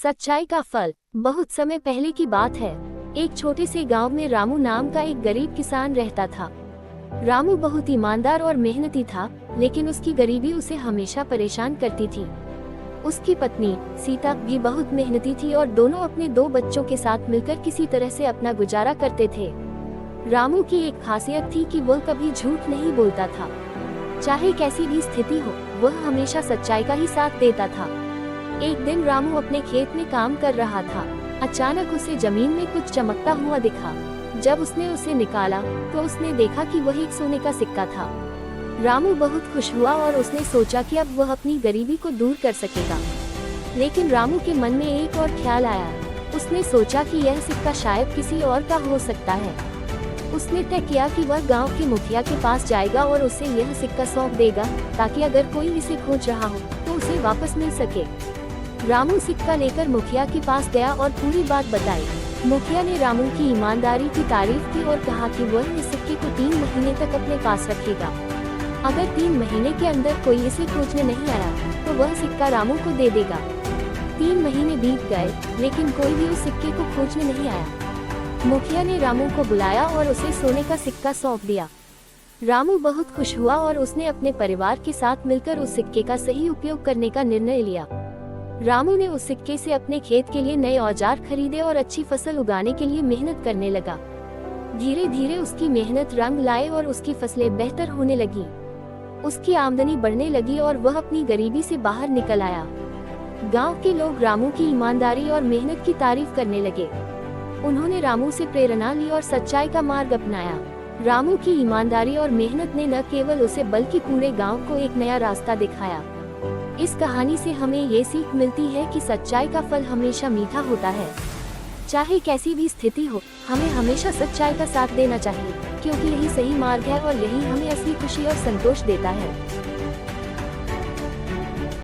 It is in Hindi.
सच्चाई का फल। बहुत समय पहले की बात है। एक छोटे से गांव में रामू नाम का एक गरीब किसान रहता था। रामू बहुत ईमानदार और मेहनती था, लेकिन उसकी गरीबी उसे हमेशा परेशान करती थी। उसकी पत्नी सीता भी बहुत मेहनती थी और दोनों अपने 2 बच्चों के साथ मिलकर किसी तरह से अपना गुजारा करते थे। रामू की एक खासियत थी कि वह कभी झूठ नहीं बोलता था। चाहे कैसी भी स्थिति हो, वह हमेशा सच्चाई का ही साथ देता था। एक दिन रामू अपने खेत में काम कर रहा था। अचानक उसे जमीन में कुछ चमकता हुआ दिखा। जब उसने उसे निकाला तो उसने देखा कि वह एक सोने का सिक्का था। रामू बहुत खुश हुआ और उसने सोचा कि अब वह अपनी गरीबी को दूर कर सकेगा। लेकिन रामू के मन में एक और ख्याल आया। उसने सोचा कि यह सिक्का शायद किसी और का हो सकता है। उसने तय किया कि वह गांव के मुखिया के पास जाएगा और उसे यह सिक्का सौंप देगा, ताकि अगर कोई इसे खोज रहा हो तो उसे वापस मिल सके। रामू सिक्का लेकर मुखिया के पास गया और पूरी बात बताई। मुखिया ने रामू की ईमानदारी की तारीफ की और कहा कि वह इस सिक्के को 3 महीने तक अपने पास रखेगा। अगर 3 महीने के अंदर कोई इसे खोजने नहीं आया तो वह सिक्का रामू को दे देगा। 3 महीने बीत गए, लेकिन कोई भी उस सिक्के को खोजने नहीं आया। मुखिया ने रामू को बुलाया और उसे सोने का सिक्का सौंप दिया। रामू बहुत खुश हुआ और उसने अपने परिवार के साथ मिलकर उस सिक्के का सही उपयोग करने का निर्णय लिया। रामू ने उस सिक्के से अपने खेत के लिए नए औजार खरीदे और अच्छी फसल उगाने के लिए मेहनत करने लगा। धीरे धीरे उसकी मेहनत रंग लाए और उसकी फसलें बेहतर होने लगी। उसकी आमदनी बढ़ने लगी और वह अपनी गरीबी से बाहर निकल आया। गांव के लोग रामू की ईमानदारी और मेहनत की तारीफ करने लगे। उन्होंने रामू से प्रेरणा ली और सच्चाई का मार्ग अपनाया। रामू की ईमानदारी और मेहनत ने न केवल उसे बल्कि पूरे गांव को एक नया रास्ता दिखाया। इस कहानी से हमें ये सीख मिलती है कि सच्चाई का फल हमेशा मीठा होता है। चाहे कैसी भी स्थिति हो, हमें हमेशा सच्चाई का साथ देना चाहिए, क्योंकि यही सही मार्ग है और यही हमें असली खुशी और संतोष देता है।